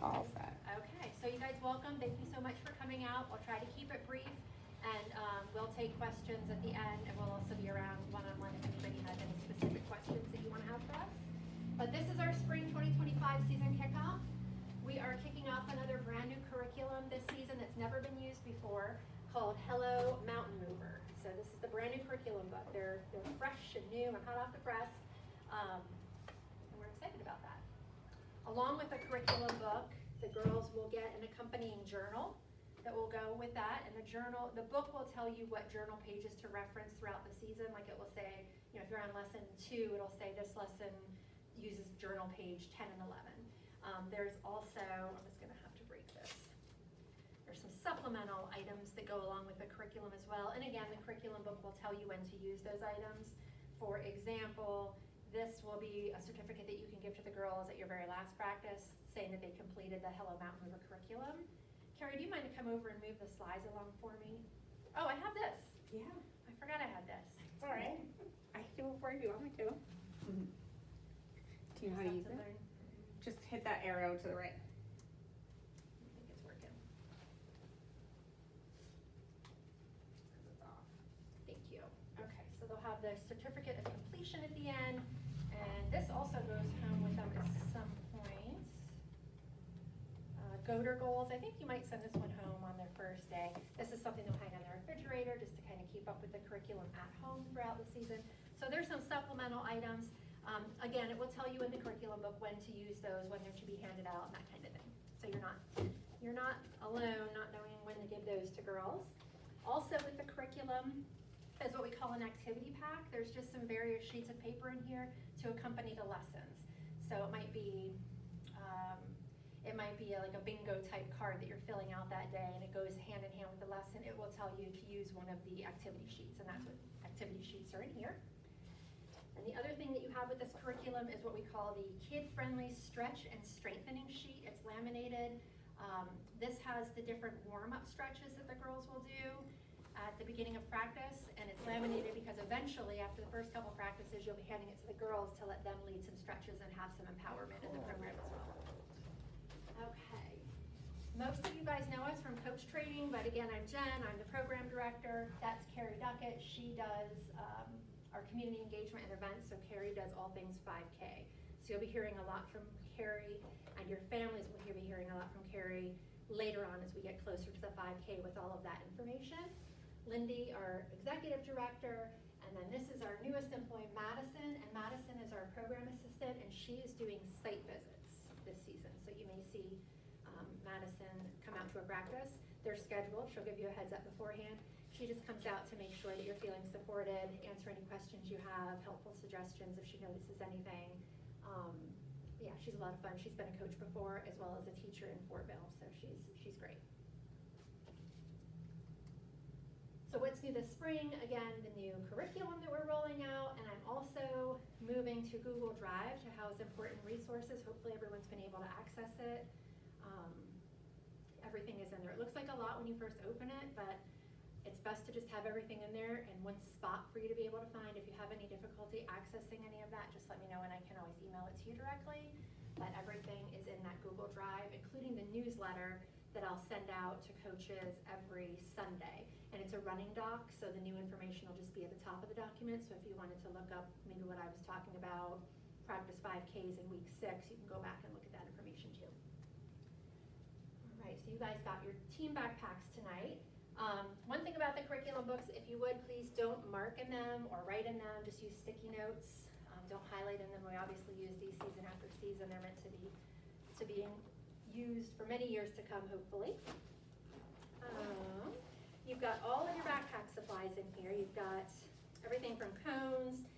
all set. Okay, so you guys welcome. Thank you so much for coming out. We'll try to keep it brief, and we'll take questions at the end, and we'll also be around one-on-one if anybody has any specific questions that you want to have for us. But this is our spring 2025 season kickoff. We are kicking off another brand new curriculum this season that's never been used before, called Hello Mountain Mover. So this is the brand new curriculum book. They're fresh and new and hot off the press, and we're excited about that. Along with the curriculum book, the girls will get an accompanying journal that will go with that. And the book will tell you what journal pages to reference throughout the season. Like it will say, if you're on lesson 2, it'll say this lesson uses journal page 10 and 11. There's also, I'm just gonna have to break this. There's some supplemental items that go along with the curriculum as well. And again, the curriculum book will tell you when to use those items. For example, this will be a certificate that you can give to the girls at your very last practice, saying that they completed the Hello Mountain Mover curriculum. Carrie, do you mind to come over and move the slides along for me? Oh, I have this. Yeah. I forgot I had this. It's all right. I can do it for you if you want me to. Do you know how to use it? Just hit that arrow to the right. I think it's working. It's off. Thank you. Okay, so they'll have the certificate of completion at the end, and this also goes home with them at some point. Goater goals, I think you might send this one home on their first day. This is something they'll hang on their refrigerator just to kind of keep up with the curriculum at home throughout the season. So there's some supplemental items. Again, it will tell you in the curriculum book when to use those, when they're to be handed out, and that kind of thing. So you're not alone, not knowing when to give those to girls. Also with the curriculum is what we call an activity pack. There's just some various sheets of paper in here to accompany the lessons. So it might be like a bingo type card that you're filling out that day, and it goes hand in hand with the lesson. It will tell you to use one of the activity sheets, and that's what activity sheets are in here. And the other thing that you have with this curriculum is what we call the kid-friendly stretch and strengthening sheet. It's laminated. This has the different warm-up stretches that the girls will do at the beginning of practice, and it's laminated because eventually, after the first couple practices, you'll be handing it to the girls to let them lead some stretches and have some empowerment in the program as well. Okay. Most of you guys know us from coach training, but again, I'm Jen, I'm the program director. That's Carrie Duckett. She does our community engagement and events, so Carrie does all things 5K. So you'll be hearing a lot from Carrie, and your families will be hearing a lot from Carrie later on as we get closer to the 5K with all of that information. Lindy, our executive director, and then this is our newest employee, Madison, and Madison is our program assistant, and she is doing site visits this season. So you may see Madison come out to a practice. They're scheduled. She'll give you a heads up beforehand. She just comes out to make sure that you're feeling supported, answer any questions you have, helpful suggestions if she notices anything. Yeah, she's a lot of fun. She's been a coach before as well as a teacher in Fortville, so she's great. So what's new this spring? Again, the new curriculum that we're rolling out, and I'm also moving to Google Drive to house important resources. Hopefully everyone's been able to access it. Everything is in there. It looks like a lot when you first open it, but it's best to just have everything in there in one spot for you to be able to find. If you have any difficulty accessing any of that, just let me know and I can always email it to you directly. But everything is in that Google Drive, including the newsletter that I'll send out to coaches every Sunday. And it's a running doc, so the new information will just be at the top of the document. So if you wanted to look up maybe what I was talking about, practice 5Ks in week 6, you can go back and look at that information too. All right, so you guys got your team backpacks tonight. One thing about the curriculum books, if you would, please don't mark in them or write in them, just use sticky notes. Don't highlight in them. We obviously use these season after season. They're meant to be used for many years to come, hopefully. You've got all of your backpack supplies in here. You've got everything from cones